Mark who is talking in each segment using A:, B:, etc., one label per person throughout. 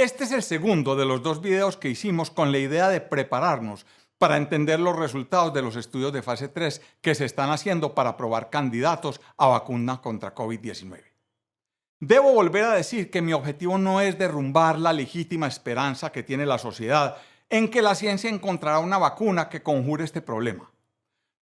A: Este es el segundo de los 2 videos que hicimos con la idea de prepararnos para entender los resultados de los estudios de fase 3 que se están haciendo para probar candidatos a vacuna contra COVID-19. Debo volver a decir que mi objetivo no es derrumbar la legítima esperanza que tiene la sociedad en que la ciencia encontrará una vacuna que conjure este problema.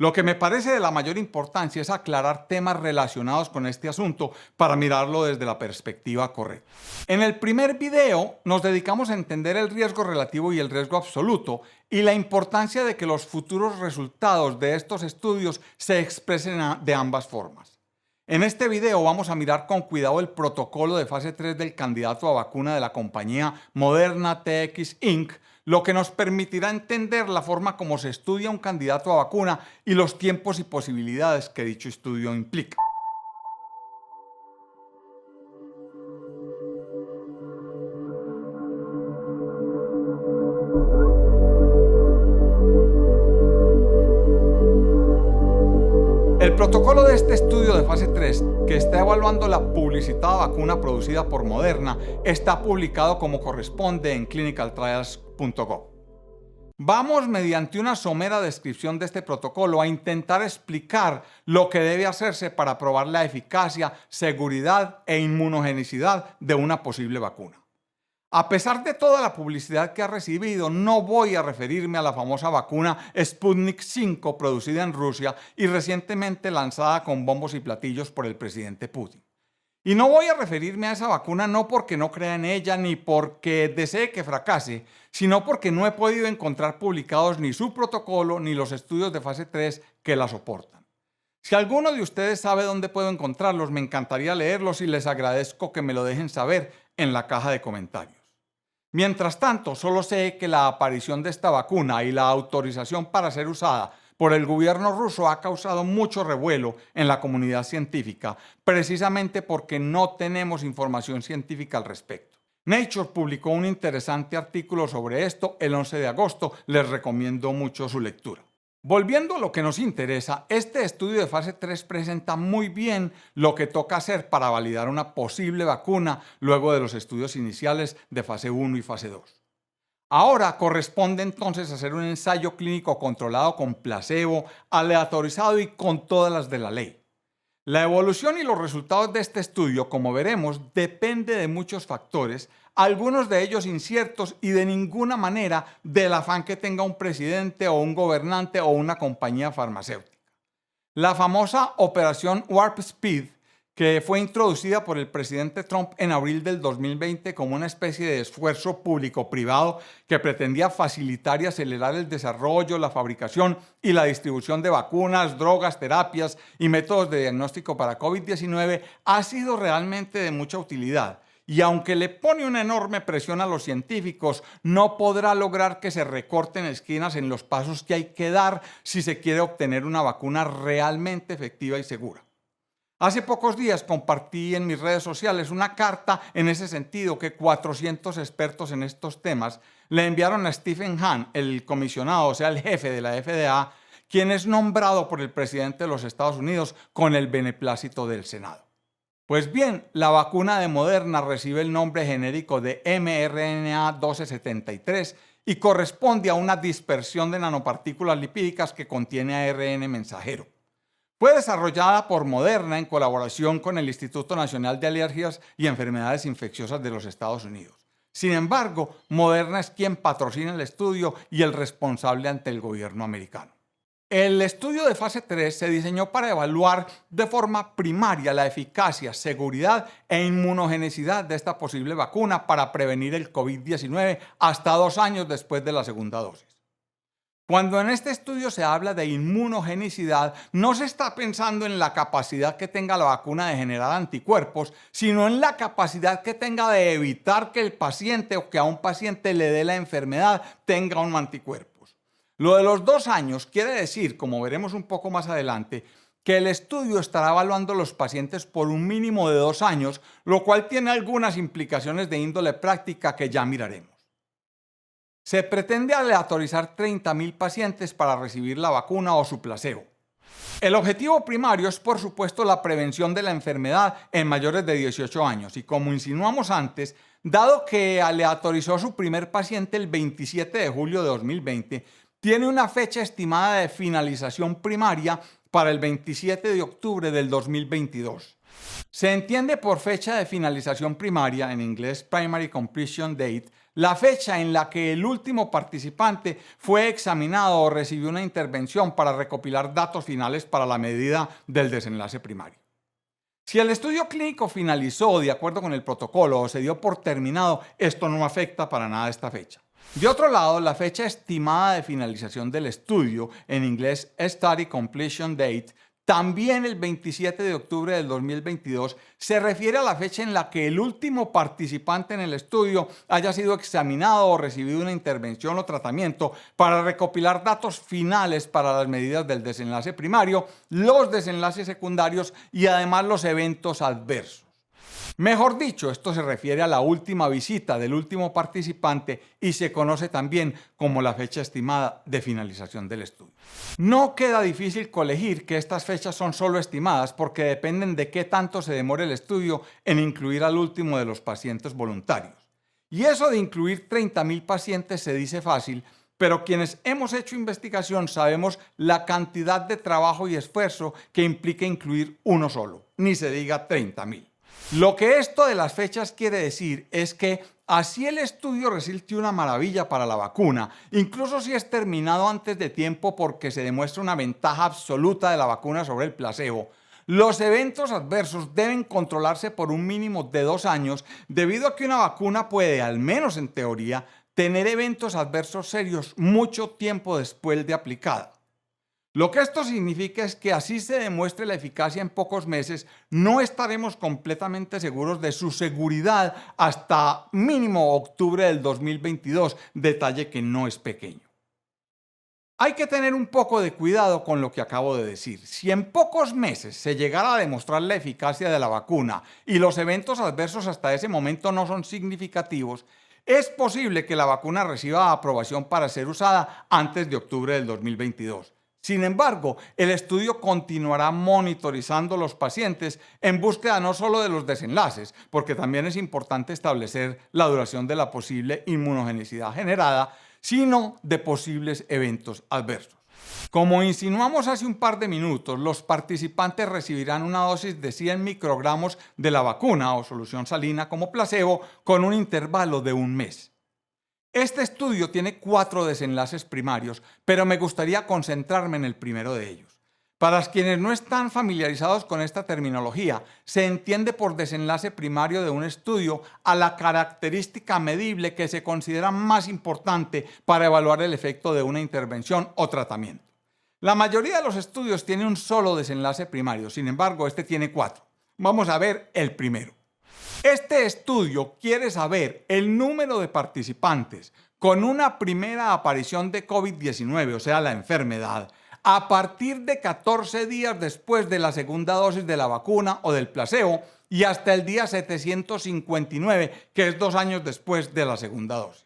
A: Lo que me parece de la mayor importancia es aclarar temas relacionados con este asunto para mirarlo desde la perspectiva correcta. En el primer video nos dedicamos a entender el riesgo relativo y el riesgo absoluto y la importancia de que los futuros resultados de estos estudios se expresen de ambas formas. En este video vamos a mirar con cuidado el protocolo de fase 3 del candidato a vacuna de la compañía Moderna TX Inc., lo que nos permitirá entender la forma como se estudia un candidato a vacuna y los tiempos y posibilidades que dicho estudio implica. El protocolo de este estudio de fase 3, que está evaluando la publicitada vacuna producida por Moderna, está publicado como corresponde en clinicaltrials.gov. Vamos, mediante una somera descripción de este protocolo, a intentar explicar lo que debe hacerse para probar la eficacia, seguridad e inmunogenicidad de una posible vacuna. A pesar de toda la publicidad que ha recibido, no voy a referirme a la famosa vacuna Sputnik V producida en Rusia y recientemente lanzada con bombos y platillos por el presidente Putin. Y no voy a referirme a esa vacuna no porque no crea en ella ni porque desee que fracase, sino porque no he podido encontrar publicados ni su protocolo ni los estudios de fase 3 que la soportan. Si alguno de ustedes sabe dónde puedo encontrarlos, me encantaría leerlos y les agradezco que me lo dejen saber en la caja de comentarios. Mientras tanto, solo sé que la aparición de esta vacuna y la autorización para ser usada por el gobierno ruso ha causado mucho revuelo en la comunidad científica, precisamente porque no tenemos información científica al respecto. Nature publicó un interesante artículo sobre esto el 11 de agosto, les recomiendo mucho su lectura. Volviendo a lo que nos interesa, este estudio de fase 3 presenta muy bien lo que toca hacer para validar una posible vacuna luego de los estudios iniciales de fase 1 y fase 2. Ahora corresponde entonces hacer un ensayo clínico controlado con placebo, aleatorizado y con todas las de la ley. La evolución y los resultados de este estudio, como veremos, depende de muchos factores, algunos de ellos inciertos y de ninguna manera del afán que tenga un presidente o un gobernante o una compañía farmacéutica. La famosa Operación Warp Speed, que fue introducida por el presidente Trump en abril del 2020 como una especie de esfuerzo público-privado que pretendía facilitar y acelerar el desarrollo, la fabricación y la distribución de vacunas, drogas, terapias y métodos de diagnóstico para COVID-19, ha sido realmente de mucha utilidad. Y aunque le pone una enorme presión a los científicos, no podrá lograr que se recorten esquinas en los pasos que hay que dar si se quiere obtener una vacuna realmente efectiva y segura. Hace pocos días compartí en mis redes sociales una carta en ese sentido que 400 expertos en estos temas le enviaron a Stephen Hahn, el comisionado, o sea, el jefe de la FDA, quien es nombrado por el presidente de los Estados Unidos con el beneplácito del Senado. Pues bien, la vacuna de Moderna recibe el nombre genérico de mRNA 1273 y corresponde a una dispersión de nanopartículas lipídicas que contiene ARN mensajero. Fue desarrollada por Moderna en colaboración con el Instituto Nacional de Alergias y Enfermedades Infecciosas de los Estados Unidos. Sin embargo, Moderna es quien patrocina el estudio y el responsable ante el gobierno americano. El estudio de fase 3 se diseñó para evaluar de forma primaria la eficacia, seguridad e inmunogenicidad de esta posible vacuna para prevenir el COVID-19 hasta 2 años después de la segunda dosis. Cuando en este estudio se habla de inmunogenicidad, no se está pensando en la capacidad que tenga la vacuna de generar anticuerpos, sino en la capacidad que tenga de evitar que el paciente o que a un paciente le dé la enfermedad tenga un anticuerpos. Lo de los 2 años quiere decir, como veremos un poco más adelante, que el estudio estará evaluando a los pacientes por un mínimo de 2 años, lo cual tiene algunas implicaciones de índole práctica que ya miraremos. Se pretende aleatorizar 30.000 pacientes para recibir la vacuna o su placebo. El objetivo primario es, por supuesto, la prevención de la enfermedad en mayores de 18 años y, como insinuamos antes, Dado que aleatorizó su primer paciente el 27 de julio de 2020, tiene una fecha estimada de finalización primaria para el 27 de octubre del 2022. Se entiende por fecha de finalización primaria, en inglés Primary Completion Date, la fecha en la que el último participante fue examinado o recibió una intervención para recopilar datos finales para la medida del desenlace primario. Si el estudio clínico finalizó de acuerdo con el protocolo o se dio por terminado, esto no afecta para nada esta fecha. De otro lado, la fecha estimada de finalización del estudio, en inglés Study Completion Date, también el 27 de octubre del 2022, se refiere a la fecha en la que el último participante en el estudio haya sido examinado o recibido una intervención o tratamiento para recopilar datos finales para las medidas del desenlace primario, los desenlaces secundarios y además los eventos adversos. Mejor dicho, esto se refiere a la última visita del último participante y se conoce también como la fecha estimada de finalización del estudio. No queda difícil colegir que estas fechas son solo estimadas porque dependen de qué tanto se demore el estudio en incluir al último de los pacientes voluntarios. Y eso de incluir 30.000 pacientes se dice fácil, pero quienes hemos hecho investigación sabemos la cantidad de trabajo y esfuerzo que implica incluir uno solo, ni se diga 30.000. Lo que esto de las fechas quiere decir es que así el estudio resulte una maravilla para la vacuna, incluso si es terminado antes de tiempo porque se demuestra una ventaja absoluta de la vacuna sobre el placebo, los eventos adversos deben controlarse por un mínimo de 2 años debido a que una vacuna puede, al menos en teoría, tener eventos adversos serios mucho tiempo después de aplicada. Lo que esto significa es que así se demuestre la eficacia en pocos meses, no estaremos completamente seguros de su seguridad hasta mínimo octubre del 2022, detalle que no es pequeño. Hay que tener un poco de cuidado con lo que acabo de decir. Si en pocos meses se llegara a demostrar la eficacia de la vacuna y los eventos adversos hasta ese momento no son significativos, es posible que la vacuna reciba aprobación para ser usada antes de octubre del 2022. Sin embargo, el estudio continuará monitorizando los pacientes en búsqueda no solo de los desenlaces, porque también es importante establecer la duración de la posible inmunogenicidad generada, sino de posibles eventos adversos. Como insinuamos hace un par de minutos, los participantes recibirán una dosis de 100 microgramos de la vacuna o solución salina como placebo con un intervalo de un mes. Este estudio tiene 4 desenlaces primarios, pero me gustaría concentrarme en el primero de ellos. Para quienes no están familiarizados con esta terminología, se entiende por desenlace primario de un estudio a la característica medible que se considera más importante para evaluar el efecto de una intervención o tratamiento. La mayoría de los estudios tiene un solo desenlace primario, sin embargo, este tiene 4. Vamos a ver el primero. Este estudio quiere saber el número de participantes con una primera aparición de COVID-19, o sea, la enfermedad, a partir de 14 días después de la segunda dosis de la vacuna o del placebo y hasta el día 759, que es 2 años después de la segunda dosis.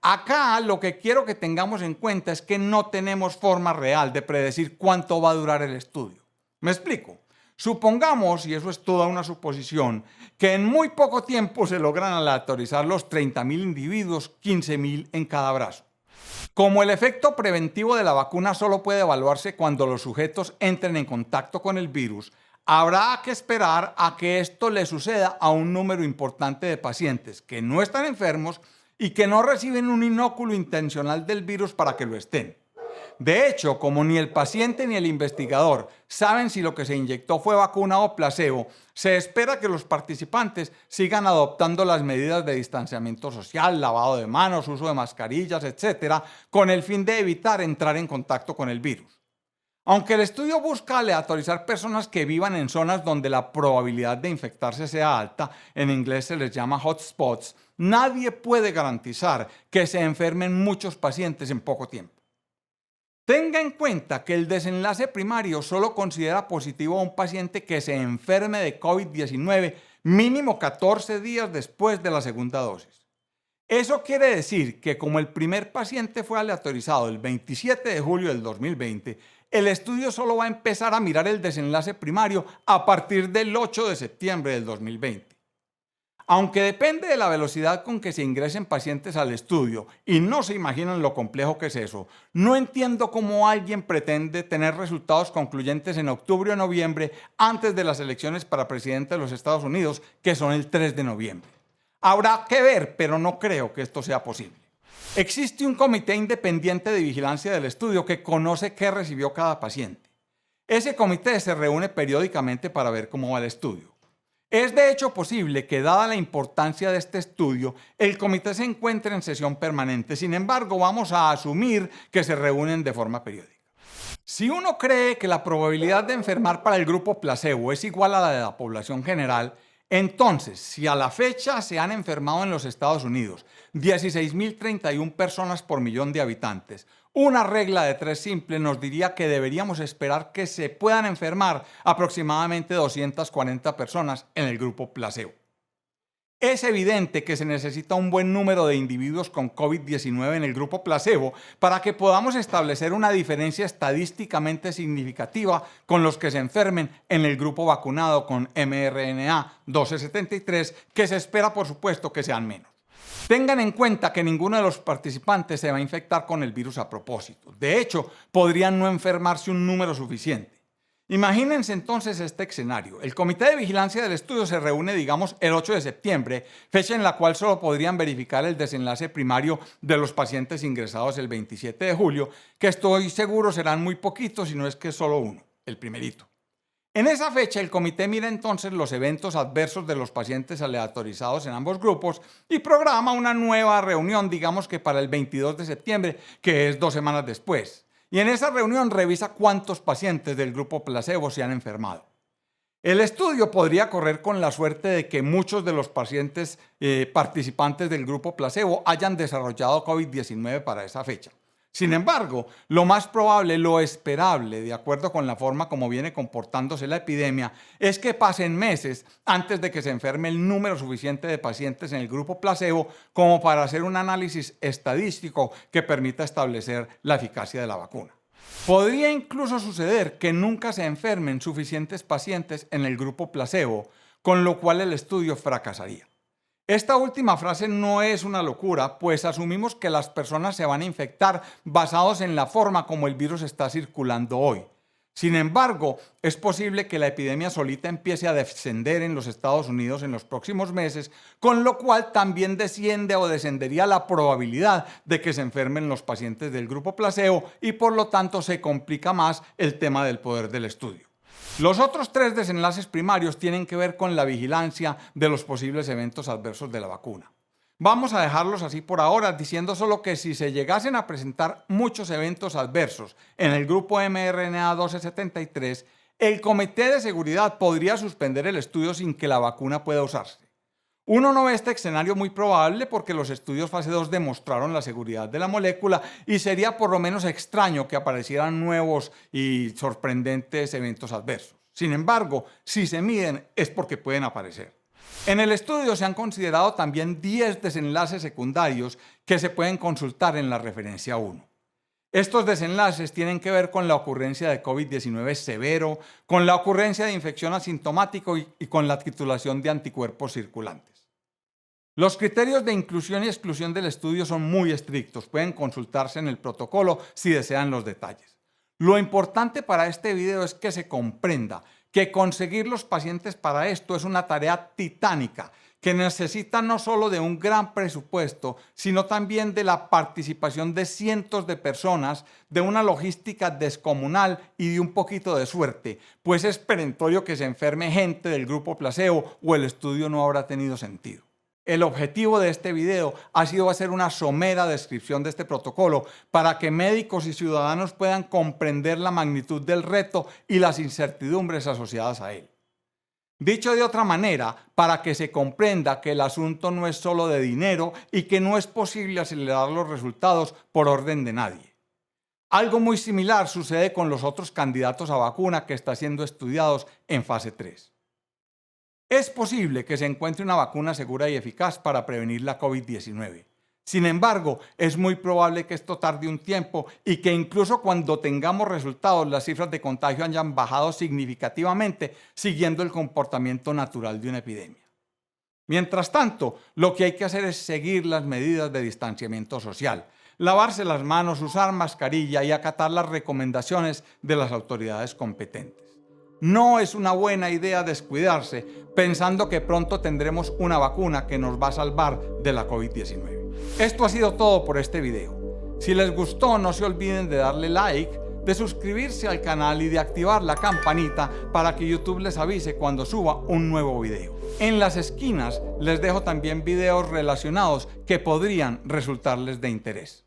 A: Acá lo que quiero que tengamos en cuenta es que no tenemos forma real de predecir cuánto va a durar el estudio. ¿Me explico? Supongamos, y eso es toda una suposición, que en muy poco tiempo se logran aleatorizar los 30.000 individuos, 15.000 en cada brazo. Como el efecto preventivo de la vacuna solo puede evaluarse cuando los sujetos entren en contacto con el virus, habrá que esperar a que esto le suceda a un número importante de pacientes que no están enfermos y que no reciben un inóculo intencional del virus para que lo estén. De hecho, como ni el paciente ni el investigador saben si lo que se inyectó fue vacuna o placebo, se espera que los participantes sigan adoptando las medidas de distanciamiento social, lavado de manos, uso de mascarillas, etc., con el fin de evitar entrar en contacto con el virus. Aunque el estudio busca aleatorizar personas que vivan en zonas donde la probabilidad de infectarse sea alta, en inglés se les llama hotspots, nadie puede garantizar que se enfermen muchos pacientes en poco tiempo. Tenga en cuenta que el desenlace primario solo considera positivo a un paciente que se enferme de COVID-19 mínimo 14 días después de la segunda dosis. Eso quiere decir que como el primer paciente fue aleatorizado el 27 de julio del 2020, el estudio solo va a empezar a mirar el desenlace primario a partir del 8 de septiembre del 2020. Aunque depende de la velocidad con que se ingresen pacientes al estudio, y no se imaginan lo complejo que es eso, no entiendo cómo alguien pretende tener resultados concluyentes en octubre o noviembre antes de las elecciones para presidente de los Estados Unidos, que son el 3 de noviembre. Habrá que ver, pero no creo que esto sea posible. Existe un comité independiente de vigilancia del estudio que conoce qué recibió cada paciente. Ese comité se reúne periódicamente para ver cómo va el estudio. Es de hecho posible que, dada la importancia de este estudio, el comité se encuentre en sesión permanente. Sin embargo, vamos a asumir que se reúnen de forma periódica. Si uno cree que la probabilidad de enfermar para el grupo placebo es igual a la de la población general, entonces, si a la fecha se han enfermado en los Estados Unidos 16.031 personas por millón de habitantes, una regla de 3 simple nos diría que deberíamos esperar que se puedan enfermar aproximadamente 240 personas en el grupo placebo. Es evidente que se necesita un buen número de individuos con COVID-19 en el grupo placebo para que podamos establecer una diferencia estadísticamente significativa con los que se enfermen en el grupo vacunado con mRNA 1273, que se espera, por supuesto, que sean menos. Tengan en cuenta que ninguno de los participantes se va a infectar con el virus a propósito. De hecho, podrían no enfermarse un número suficiente. Imagínense entonces este escenario. El Comité de Vigilancia del Estudio se reúne, digamos, el 8 de septiembre, fecha en la cual solo podrían verificar el desenlace primario de los pacientes ingresados el 27 de julio, que estoy seguro serán muy poquitos, si no es que solo uno, el primerito. En esa fecha, el comité mira entonces los eventos adversos de los pacientes aleatorizados en ambos grupos y programa una nueva reunión, digamos que para el 22 de septiembre, que es 2 semanas después. Y en esa reunión revisa cuántos pacientes del grupo placebo se han enfermado. El estudio podría correr con la suerte de que muchos de los pacientes participantes del grupo placebo hayan desarrollado COVID-19 para esa fecha. Sin embargo, lo más probable, lo esperable, de acuerdo con la forma como viene comportándose la epidemia, es que pasen meses antes de que se enferme el número suficiente de pacientes en el grupo placebo como para hacer un análisis estadístico que permita establecer la eficacia de la vacuna. Podría incluso suceder que nunca se enfermen suficientes pacientes en el grupo placebo, con lo cual el estudio fracasaría. Esta última frase no es una locura, pues asumimos que las personas se van a infectar basados en la forma como el virus está circulando hoy. Sin embargo, es posible que la epidemia solita empiece a descender en los Estados Unidos en los próximos meses, con lo cual también desciende o descendería la probabilidad de que se enfermen los pacientes del grupo placebo y por lo tanto se complica más el tema del poder del estudio. Los otros 3 desenlaces primarios tienen que ver con la vigilancia de los posibles eventos adversos de la vacuna. Vamos a dejarlos así por ahora, diciendo solo que si se llegasen a presentar muchos eventos adversos en el grupo mRNA 1273, el Comité de Seguridad podría suspender el estudio sin que la vacuna pueda usarse. Uno no ve este escenario muy probable porque los estudios fase 2 demostraron la seguridad de la molécula y sería por lo menos extraño que aparecieran nuevos y sorprendentes eventos adversos. Sin embargo, si se miden es porque pueden aparecer. En el estudio se han considerado también 10 desenlaces secundarios que se pueden consultar en la referencia 1. Estos desenlaces tienen que ver con la ocurrencia de COVID-19 severo, con la ocurrencia de infección asintomática y con la titulación de anticuerpos circulantes. Los criterios de inclusión y exclusión del estudio son muy estrictos. Pueden consultarse en el protocolo si desean los detalles. Lo importante para este video es que se comprenda que conseguir los pacientes para esto es una tarea titánica que necesita no solo de un gran presupuesto, sino también de la participación de cientos de personas, de una logística descomunal y de un poquito de suerte, pues es perentorio que se enferme gente del grupo placebo o el estudio no habrá tenido sentido. El objetivo de este video ha sido hacer una somera descripción de este protocolo para que médicos y ciudadanos puedan comprender la magnitud del reto y las incertidumbres asociadas a él. Dicho de otra manera, para que se comprenda que el asunto no es solo de dinero y que no es posible acelerar los resultados por orden de nadie. Algo muy similar sucede con los otros candidatos a vacuna que están siendo estudiados en fase 3. Es posible que se encuentre una vacuna segura y eficaz para prevenir la COVID-19. Sin embargo, es muy probable que esto tarde un tiempo y que incluso cuando tengamos resultados, las cifras de contagio hayan bajado significativamente siguiendo el comportamiento natural de una epidemia. Mientras tanto, lo que hay que hacer es seguir las medidas de distanciamiento social, lavarse las manos, usar mascarilla y acatar las recomendaciones de las autoridades competentes. No es una buena idea descuidarse pensando que pronto tendremos una vacuna que nos va a salvar de la COVID-19. Esto ha sido todo por este video. Si les gustó, no se olviden de darle like, de suscribirse al canal y de activar la campanita para que YouTube les avise cuando suba un nuevo video. En las esquinas les dejo también videos relacionados que podrían resultarles de interés.